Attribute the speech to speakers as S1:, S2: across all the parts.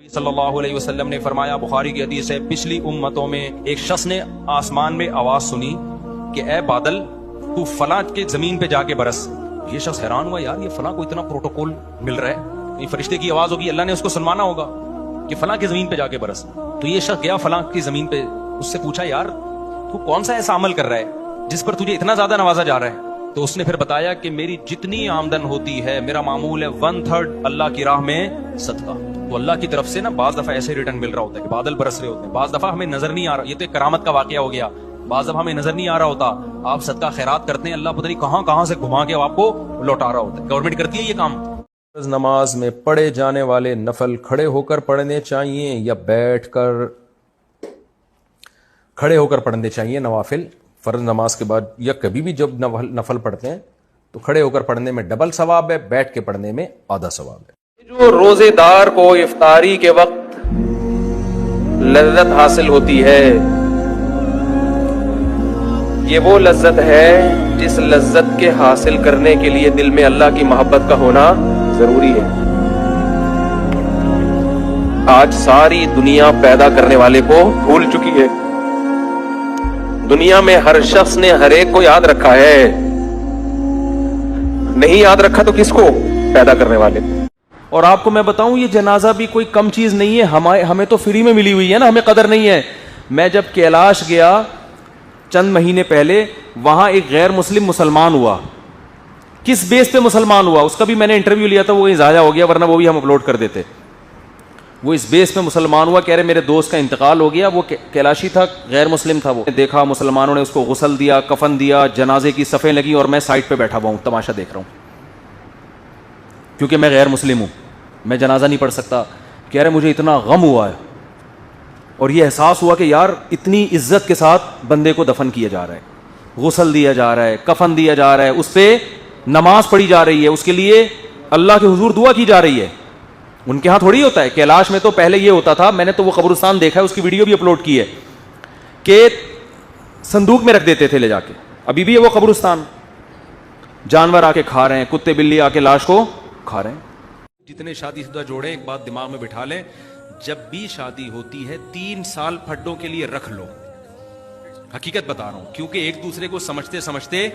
S1: صلی اللہ علیہ وسلم نے فرمایا، بخاری کی حدیث ہے، پچھلی امتوں میں ایک شخص نے آسمان میں آواز سنی کہ اے بادل تو فلاں کے زمین پہ جا کے برس۔ یہ شخص حیران ہوا، یار یہ فلاں کو اتنا پروٹوکول مل رہا ہے، یہ فرشتے کی آواز ہوگی، اللہ نے اس کو سنوانا ہوگا کہ فلاں کی زمین پہ جا کے برس۔ تو یہ شخص گیا فلاں کی زمین پہ، اس سے پوچھا یار تو کون سا ایسا عمل کر رہا ہے جس پر تجھے اتنا زیادہ نوازا جا رہا ہے؟ تو اس نے پھر بتایا کہ میری جتنی آمدن ہوتی ہے میرا معمول ہے 1/3 اللہ کی راہ میں صدقہ۔ تو اللہ کی طرف سے نا بعض دفعہ ایسے ریٹرن مل رہا ہوتا ہے کہ بادل برس رہے ہوتے ہیں، بعض دفعہ ہمیں نظر نہیں آ رہا، یہ تو ایک کرامت کا واقعہ ہو گیا، بعض دفعہ ہمیں نظر نہیں آ رہا ہوتا، آپ صدقہ خیرات کرتے ہیں، اللہ پتہ نہیں کہاں کہاں سے گھما کے آپ کو لوٹا رہا ہوتا ہے۔ گورنمنٹ کرتی ہے یہ کام۔
S2: نماز میں پڑھے جانے والے نفل کھڑے ہو کر پڑھنے چاہیے یا بیٹھ کر؟ کھڑے ہو کر پڑھنے چاہیے نوافل فرض نماز کے بعد، یا کبھی بھی جب نفل پڑھتے ہیں تو کھڑے ہو کر پڑھنے میں ڈبل ثواب ہے، بیٹھ کے پڑھنے میں آدھا ثواب ہے۔
S3: جو روزے دار کو افطاری کے وقت لذت حاصل ہوتی ہے، یہ وہ لذت ہے جس لذت کے حاصل کرنے کے لیے دل میں اللہ کی محبت کا ہونا ضروری ہے۔ آج ساری دنیا پیدا کرنے والے کو بھول چکی ہے۔ دنیا میں ہر شخص نے ہر ایک کو یاد رکھا ہے، نہیں یاد رکھا تو کس کو؟ پیدا کرنے والے۔
S4: اور آپ کو میں بتاؤں یہ جنازہ بھی کوئی کم چیز نہیں ہے، ہمیں تو فری میں ملی ہوئی ہے نا، ہمیں قدر نہیں ہے۔ میں جب کیلاش گیا چند مہینے پہلے، وہاں ایک غیر مسلم مسلمان ہوا۔ کس بیس پہ مسلمان ہوا اس کا بھی میں نے انٹرویو لیا تھا، وہ کہیں ضائع ہو گیا ورنہ وہ بھی ہم اپلوڈ کر دیتے۔ وہ اس بیس پہ مسلمان ہوا، کہہ رہے میرے دوست کا انتقال ہو گیا، وہ کیلاشی تھا، غیر مسلم تھا۔ وہ دیکھا مسلمانوں نے اس کو غسل دیا، کفن دیا، جنازے کی صفیں لگی، اور میں سائٹ پہ بیٹھا ہوا ہوں تماشا دیکھ رہا ہوں، کیونکہ میں غیر مسلم ہوں، میں جنازہ نہیں پڑھ سکتا۔ کہہ رہے مجھے اتنا غم ہوا ہے اور یہ احساس ہوا کہ یار اتنی عزت کے ساتھ بندے کو دفن کیا جا رہا ہے، غسل دیا جا رہا ہے، کفن دیا جا رہا ہے، اس پہ نماز پڑھی جا رہی ہے، اس کے لیے اللہ کے حضور دعا کی جا رہی ہے۔ ان کے ہاں تھوڑی ہوتا ہے، کیلاش میں تو پہلے یہ ہوتا تھا، میں نے تو وہ قبرستان دیکھا ہے، اس کی ویڈیو بھی اپلوڈ کی ہے، کہ صندوق میں رکھ دیتے تھے لے جا کے، ابھی بھی ہے وہ قبرستان، جانور آ کے کھا رہے ہیں، کتے بلی آ کے لاش کو کھا رہے ہیں۔
S1: جتنے شادی شدہ جوڑے ایک بات دماغ میں بٹھا لیں، جب بھی شادی ہوتی ہے 3 سال پھڈوں کے لیے رکھ لو، حقیقت بتا رہا ہوں، کیونکہ ایک دوسرے کو سمجھتے سمجھتے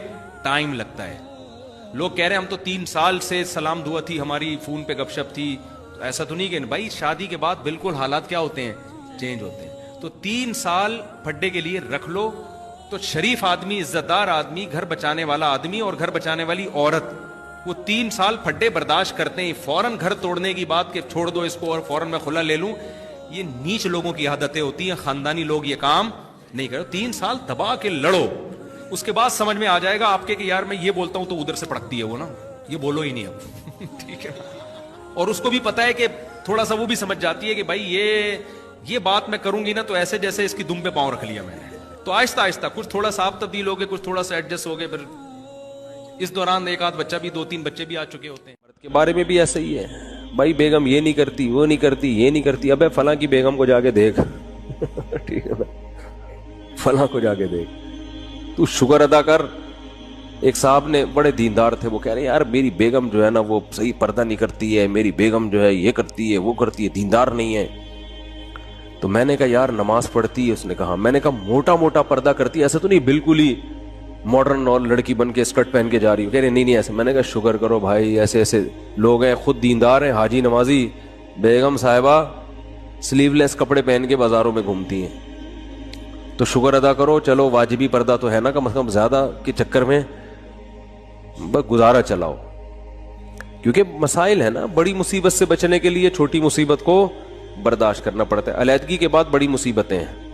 S1: ٹائم لگتا ہے۔ لوگ کہہ رہے ہیں ہم تو 3 سال سے سلام دعا تھی ہماری، فون پہ گپ شپ تھی، ایسا تو نہیں کہ بھائی شادی کے بعد بالکل حالات کیا ہوتے ہیں، چینج ہوتے ہیں۔ تو 3 سال پھڈے کے لیے رکھ لو، تو شریف آدمی، عزت دار آدمی، گھر بچانے والا آدمی اور گھر بچانے والی عورت، وہ 3 سال پھڈے برداشت کرتے ہیں۔ فوراً گھر توڑنے کی بات کہ چھوڑ دو اس کو اور فوراً میں خلا لے لوں، یہ نیچ لوگوں کی عادتیں ہوتی ہیں، خاندانی لوگ یہ کام نہیں کرو۔ 3 سال دبا کے لڑو، اس کے بعد سمجھ میں آ جائے گا آپ کے کہ یار میں یہ بولتا ہوں تو ادھر سے پڑکتی ہے وہ نا، یہ بولو ہی نہیں اب ٹھیک ہے۔ اور اس کو بھی پتا ہے کہ تھوڑا سا وہ بھی سمجھ جاتی ہے کہ بھائی یہ بات میں کروں گی نا تو ایسے جیسے اس کی دم پہ پاؤں رکھ لیا میں نے۔ تو آہستہ آہستہ کچھ تھوڑا سا آپ تبدیل ہو گئے، کچھ تھوڑا سا ایڈجسٹ ہو گئے، پھر اس دوران ایک آدھ بچہ بھی 2-3 بچے بھی آ چکے ہوتے ہیں۔
S2: مرد کے بارے میں بھی ایسا ہی ہے، بھائی بیگم یہ نہیں کرتی، وہ نہیں کرتی، یہ نہیں کرتی، ابے فلاں کی بیگم کو جا کے دیکھ ٹھیک ہے، فلاں کو جا کے دیکھ، تو شکر ادا کر۔ ایک صاحب نے بڑے دیندار تھے، وہ کہہ رہے ہیں یار میری بیگم جو ہے نا وہ صحیح پردہ نہیں کرتی ہے، میری بیگم جو ہے یہ کرتی ہے وہ کرتی ہے، دیندار نہیں ہے۔ تو میں نے کہا یار نماز پڑھتی ہے؟ اس نے کہا، میں نے کہا موٹا موٹا پردہ کرتی ہے، ایسا تو نہیں بالکل ہی ماڈرن اور لڑکی بن کے اسکرٹ پہن کے جا رہی ہو؟ کہہ رہے نہیں ایسے۔ میں نے کہا شکر کرو بھائی، ایسے ایسے لوگ ہیں، خود دیندار ہیں، حاجی نمازی، بیگم صاحبہ سلیو لیس کپڑے پہن کے بازاروں میں گھومتی ہیں، تو شکر ادا کرو، چلو واجبی پردہ تو ہے نا کم از کم، زیادہ کے چکر میں بس گزارا چلاؤ، کیونکہ مسائل ہے نا، بڑی مصیبت سے بچنے کے لیے چھوٹی مصیبت کو برداشت کرنا پڑتا ہے۔ علیحدگی کے بعد بڑی مصیبتیں ہیں۔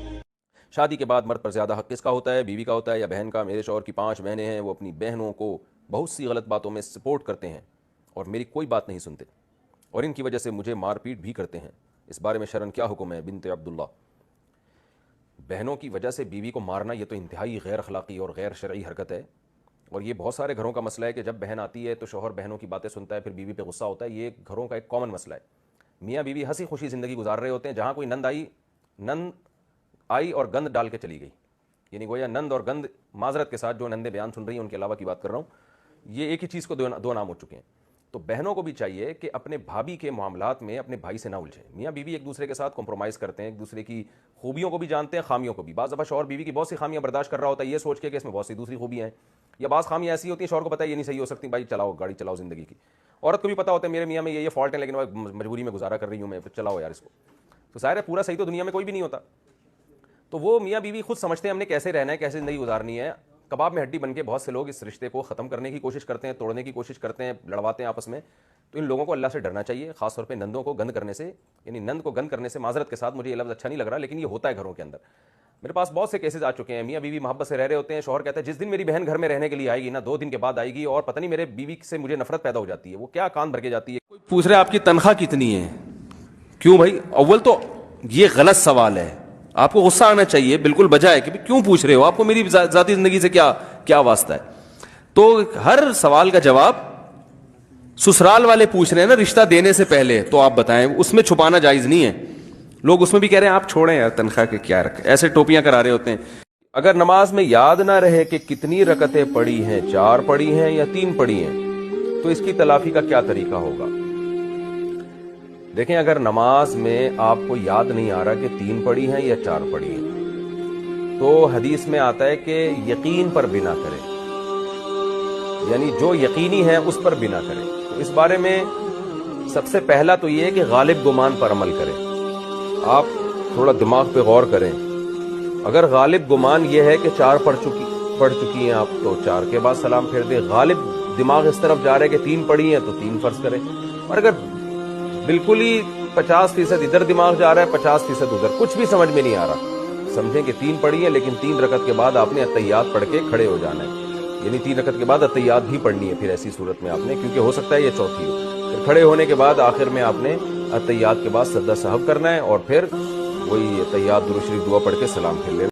S4: شادی کے بعد مرد پر زیادہ حق کس کا ہوتا ہے، بیوی کا ہوتا ہے یا بہن کا؟ میرے شوہر کی 5 بہنیں ہیں، وہ اپنی بہنوں کو بہت سی غلط باتوں میں سپورٹ کرتے ہیں اور میری کوئی بات نہیں سنتے، اور ان کی وجہ سے مجھے مار پیٹ بھی کرتے ہیں، اس بارے میں شرعاً کیا حکم ہے؟ بنت عبداللہ۔ بہنوں کی وجہ سے بیوی کو مارنا یہ تو انتہائی غیر اخلاقی اور غیر شرعی حرکت ہے، اور یہ بہت سارے گھروں کا مسئلہ ہے کہ جب بہن آتی ہے تو شوہر بہنوں کی باتیں سنتا ہے، پھر بیوی پہ غصہ ہوتا ہے، یہ گھروں کا ایک کامن مسئلہ ہے۔ میاں بیوی ہنسی خوشی زندگی گزار رہے ہوتے ہیں، جہاں کوئی نند آئی اور گند ڈال کے چلی گئی، یعنی گویا نند اور گند، معذرت کے ساتھ جو نندیں بیان سن رہی ہیں ان کے علاوہ کی بات کر رہا ہوں، یہ ایک ہی چیز کو دو نام ہو چکے ہیں۔
S2: تو بہنوں کو بھی چاہیے کہ اپنے بھابھی کے معاملات میں اپنے بھائی سے نہ الجھیں. میاں بیوی ایک دوسرے کے ساتھ کمپرومائز کرتے ہیں, ایک دوسرے کی خوبیوں کو بھی جانتے ہیں, خامیوں کو بھی. بعض دفعہ شوہر بیوی کی بہت سی خامیاں برداشت کر رہا ہوتا ہے یہ سوچ کے کہ اس میں بہت سی دوسری خوبیاں ہیں, یا بعض خامیاں ایسی ہوتی ہیں شوہر کو پتہ ہے یہ نہیں صحیح ہو سکتی, بھائی چلاؤ گاڑی چلاؤ زندگی کی. عورت کو بھی پتہ ہوتا ہے میرے میاں میں یہ فالٹ ہے لیکن مجبوری میں گزارا کر رہی ہوں میں, چلاؤ یار اس کو. تو ظاہر ہے پورا صحیح تو دنیا میں کوئی بھی نہیں ہوتا. تو وہ میاں بیوی خود سمجھتے ہیں ہم نے کیسے رہنا ہے, کیسے زندگی گزارنی ہے. کباب میں ہڈی بن کے بہت سے لوگ اس رشتے کو ختم کرنے کی کوشش کرتے ہیں, توڑنے کی کوشش کرتے ہیں, لڑواتے ہیں آپس میں. تو ان لوگوں کو اللہ سے ڈرنا چاہیے, خاص طور پہ نندوں کو گند کرنے سے, یعنی نند کو گند کرنے سے. معذرت کے ساتھ مجھے یہ لفظ اچھا نہیں لگ رہا لیکن یہ ہوتا ہے گھروں کے اندر. میرے پاس بہت سے کیسز آ چکے ہیں, میاں بیوی محبت سے رہ رہے ہوتے ہیں, شوہر کہتا ہے جس دن میری بہن گھر میں رہنے کے لیے آئے گی نا 2 دن کے بعد آئے گی اور پتہ نہیں میرے بیوی سے مجھے نفرت پیدا ہو جاتی ہے. وہ کیا کان بھر کے جاتی ہے. کوئی پوچھ رہے آپ کی تنخواہ کتنی ہے, کیوں بھائی؟ اول تو یہ غلط سوال ہے, آپ کو غصہ آنا چاہیے بالکل بجائے کہ کیوں پوچھ رہے ہو, آپ کو میری ذاتی زندگی سے کیا واسطہ ہے. تو ہر سوال کا جواب سسرال والے پوچھ رہے ہیں نا رشتہ دینے سے پہلے, تو آپ بتائیں, اس میں چھپانا جائز نہیں ہے. لوگ اس میں بھی کہہ رہے ہیں آپ چھوڑیں یار تنخواہ کے کیا رکھ, ایسے ٹوپیاں کرا رہے ہوتے ہیں. اگر نماز میں یاد نہ رہے کہ کتنی رکعتیں پڑھی ہیں, 4 پڑھی ہیں یا 3 پڑھی ہیں, تو اس کی تلافی کا کیا طریقہ ہوگا؟ دیکھیں اگر نماز میں آپ کو یاد نہیں آ رہا کہ 3 پڑھی ہیں یا 4 پڑھی ہیں, تو حدیث میں آتا ہے کہ یقین پر بنا کریں, یعنی جو یقینی ہے اس پر بنا کریں. تو اس بارے میں سب سے پہلا تو یہ ہے کہ غالب گمان پر عمل کریں. آپ تھوڑا دماغ پہ غور کریں. اگر غالب گمان یہ ہے کہ 4 پڑھ چکی ہیں آپ, تو 4 کے بعد سلام پھیر دیں. غالب دماغ اس طرف جا رہا ہے کہ 3 پڑھی ہیں تو 3 فرض کریں. اور اگر بالکل ہی 50% ادھر دماغ جا رہا ہے 50% ادھر, کچھ بھی سمجھ میں نہیں آ رہا, سمجھیں کہ 3 پڑھی ہیں لیکن 3 رکعت کے بعد آپ نے اتحیات پڑھ کے کھڑے ہو جانا ہے, یعنی 3 رکعت کے بعد اتحیات بھی پڑھنی ہے. پھر ایسی صورت میں آپ نے, کیونکہ ہو سکتا ہے یہ چوتھی ہو, پھر کھڑے ہونے کے بعد آخر میں آپ نے اتحیات کے بعد سجدہ سہو کرنا ہے, اور پھر وہی اتحیات درود شریف دعا پڑھ کے سلام پھیر لینا.